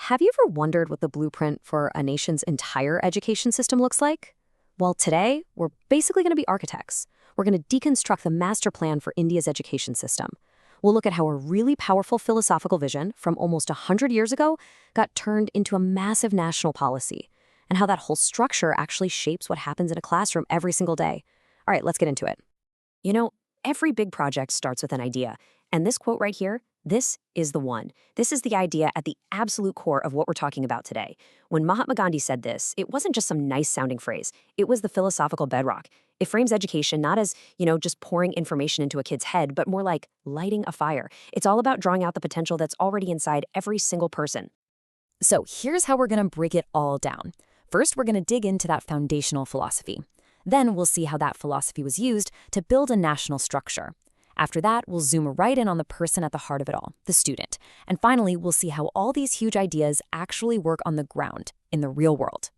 Have you ever wondered what the blueprint for a nation's entire education system looks like? Well, today, we're basically going to be architects. We're going to deconstruct the master plan for India's education system. We'll look at how a really powerful philosophical vision from almost 100 years ago got turned into a massive national policy, and how that whole structure actually shapes what happens in a classroom every single day. All right, let's get into it. You know, every big project starts with an idea, and this quote right here, this is the one. This is the idea at the absolute core of what we're talking about today. When Mahatma Gandhi said this, it wasn't just some nice-sounding phrase. It was the philosophical bedrock. It frames education not as, just pouring information into a kid's head, but more like lighting a fire. It's all about drawing out the potential that's already inside every single person. So here's how we're going to break it all down. First, we're going to dig into that foundational philosophy. Then we'll see how that philosophy was used to build a national structure. After that, we'll zoom right in on the person at the heart of it all, the student. And finally, we'll see how all these huge ideas actually work on the ground, in the real world.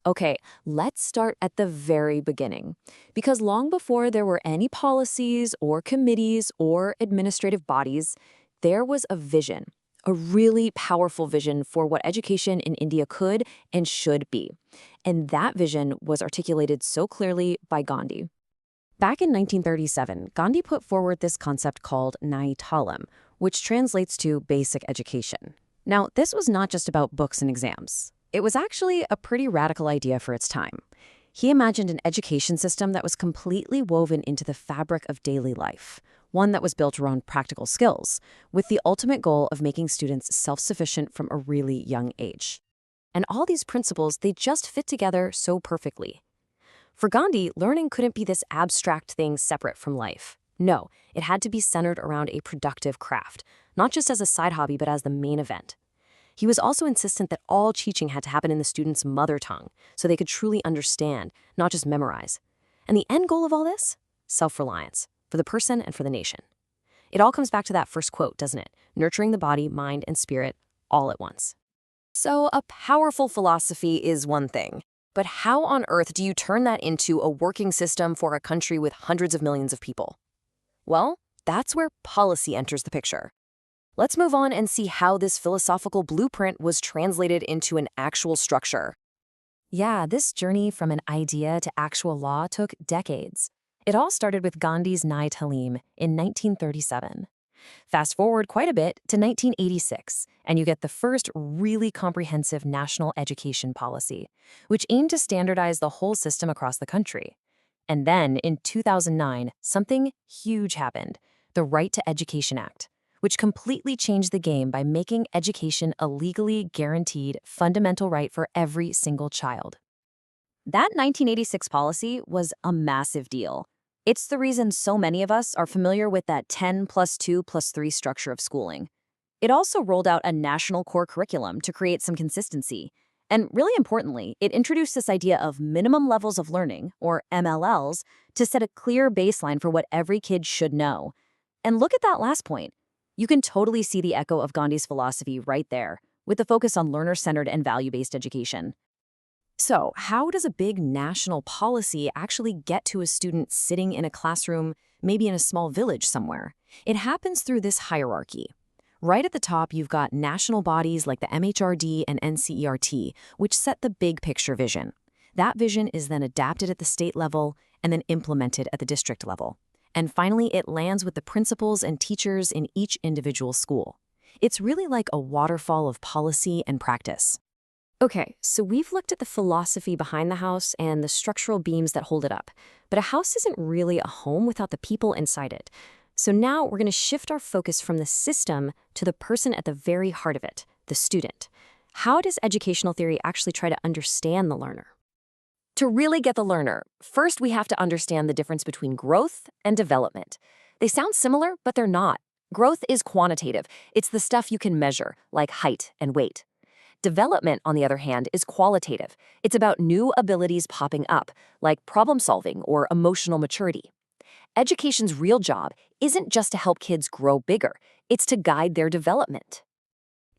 Okay, let's start at the very beginning. Because long before there were any policies or committees or administrative bodies, there was a vision, a really powerful vision for what education in India could and should be. And that vision was articulated so clearly by Gandhi. Back in 1937, Gandhi put forward this concept called Naitalam, which translates to basic education. Now, this was not just about books and exams. It was actually a pretty radical idea for its time. He imagined an education system that was completely woven into the fabric of daily life, one that was built around practical skills, with the ultimate goal of making students self-sufficient from a really young age. And all these principles, they just fit together so perfectly. For Gandhi, learning couldn't be this abstract thing separate from life. No, it had to be centered around a productive craft, not just as a side hobby, but as the main event. He was also insistent that all teaching had to happen in the students' mother tongue, so they could truly understand, not just memorize. And the end goal of all this? Self-reliance, for the person and for the nation. It all comes back to that first quote, doesn't it? Nurturing the body, mind, and spirit all at once. So a powerful philosophy is one thing. But how on earth do you turn that into a working system for a country with hundreds of millions of people? Well, that's where policy enters the picture. Let's move on and see how this philosophical blueprint was translated into an actual structure. Yeah, this journey from an idea to actual law took decades. It all started with Gandhi's Naitalam in 1937. Fast forward quite a bit to 1986, and you get the first really comprehensive national education policy, which aimed to standardize the whole system across the country. And then, in 2009, something huge happened, the Right to Education Act, which completely changed the game by making education a legally guaranteed fundamental right for every single child. That 1986 policy was a massive deal. It's the reason so many of us are familiar with that 10+2+3 structure of schooling. It also rolled out a national core curriculum to create some consistency. And really importantly, it introduced this idea of minimum levels of learning, or MLLs, to set a clear baseline for what every kid should know. And look at that last point. You can totally see the echo of Gandhi's philosophy right there, with the focus on learner-centered and value-based education. So, how does a big national policy actually get to a student sitting in a classroom, maybe in a small village somewhere? It happens through this hierarchy. Right at the top, you've got national bodies like the MHRD and NCERT, which set the big picture vision. That vision is then adapted at the state level and then implemented at the district level. And finally, it lands with the principals and teachers in each individual school. It's really like a waterfall of policy and practice. Okay, so we've looked at the philosophy behind the house and the structural beams that hold it up. But a house isn't really a home without the people inside it. So now we're going to shift our focus from the system to the person at the very heart of it, the student. How does educational theory actually try to understand the learner? To really get the learner, first we have to understand the difference between growth and development. They sound similar, but they're not. Growth is quantitative. It's the stuff you can measure, like height and weight. Development, on the other hand, is qualitative. It's about new abilities popping up, like problem solving or emotional maturity. Education's real job isn't just to help kids grow bigger, it's to guide their development.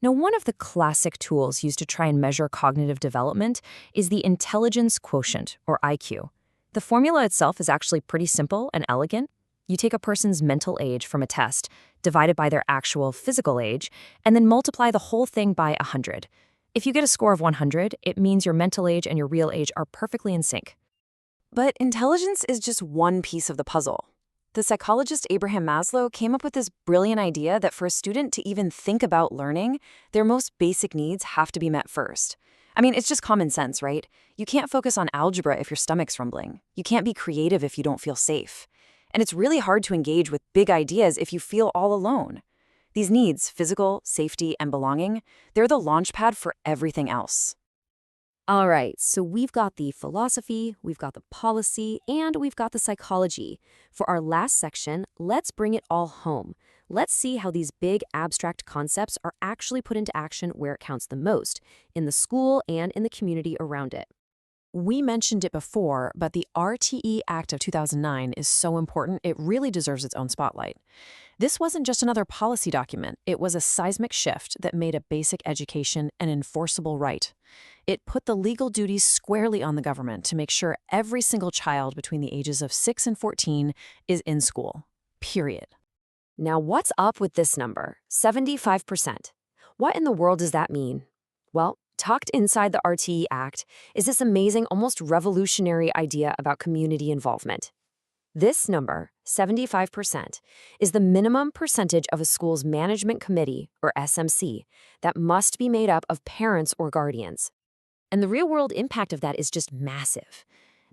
Now, one of the classic tools used to try and measure cognitive development is the intelligence quotient, or IQ. The formula itself is actually pretty simple and elegant. You take a person's mental age from a test, divide it by their actual physical age, and then multiply the whole thing by 100. If you get a score of 100, it means your mental age and your real age are perfectly in sync. But intelligence is just one piece of the puzzle. The psychologist Abraham Maslow came up with this brilliant idea that for a student to even think about learning, their most basic needs have to be met first. I mean, it's just common sense, right? You can't focus on algebra if your stomach's rumbling. You can't be creative if you don't feel safe. And it's really hard to engage with big ideas if you feel all alone. These needs, physical, safety, and belonging, they're the launchpad for everything else. All right, so we've got the philosophy, we've got the policy, and we've got the psychology. For our last section, let's bring it all home. Let's see how these big abstract concepts are actually put into action where it counts the most, in the school and in the community around it. We mentioned it before, but the RTE Act of 2009 is so important, it really deserves its own spotlight. This wasn't just another policy document, it was a seismic shift that made a basic education an enforceable right. It put the legal duties squarely on the government to make sure every single child between the ages of 6 and 14 is in school. Period. Now, what's up with this number, 75%? What in the world does that mean? Well, tucked inside the RTE Act is this amazing, almost revolutionary idea about community involvement. This number, 75%, is the minimum percentage of a school's management committee, or SMC, that must be made up of parents or guardians. And the real-world impact of that is just massive.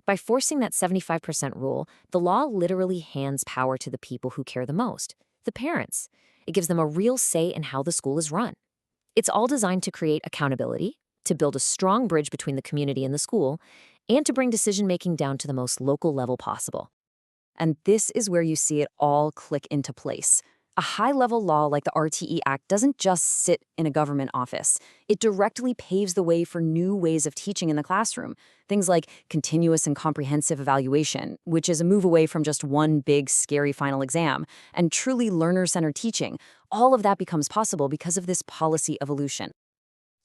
By forcing that 75% rule, the law literally hands power to the people who care the most, the parents. It gives them a real say in how the school is run. It's all designed to create accountability, to build a strong bridge between the community and the school, and to bring decision-making down to the most local level possible. And this is where you see it all click into place. A high-level law like the RTE Act doesn't just sit in a government office. It directly paves the way for new ways of teaching in the classroom. Things like continuous and comprehensive evaluation, which is a move away from just one big, scary final exam, and truly learner-centered teaching. All of that becomes possible because of this policy evolution.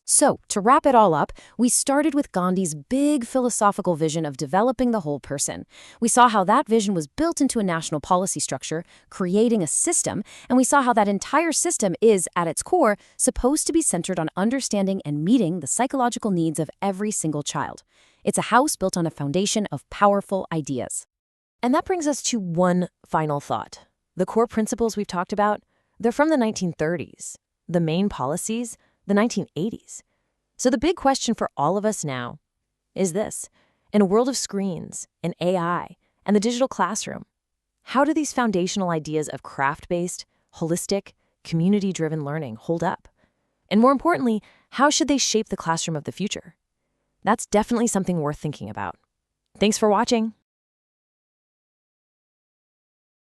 So, to wrap it all up, we started with Gandhi's big philosophical vision of developing the whole person. We saw how that vision was built into a national policy structure, creating a system, and we saw how that entire system is, at its core, supposed to be centered on understanding and meeting the psychological needs of every single child. It's a house built on a foundation of powerful ideas. And that brings us to one final thought. The core principles we've talked about, they're from the 1930s. The main policies, the 1980s. So the big question for all of us now is this. In a world of screens, and AI, and the digital classroom, how do these foundational ideas of craft-based, holistic, community-driven learning hold up? And more importantly, how should they shape the classroom of the future? That's definitely something worth thinking about. Thanks for watching.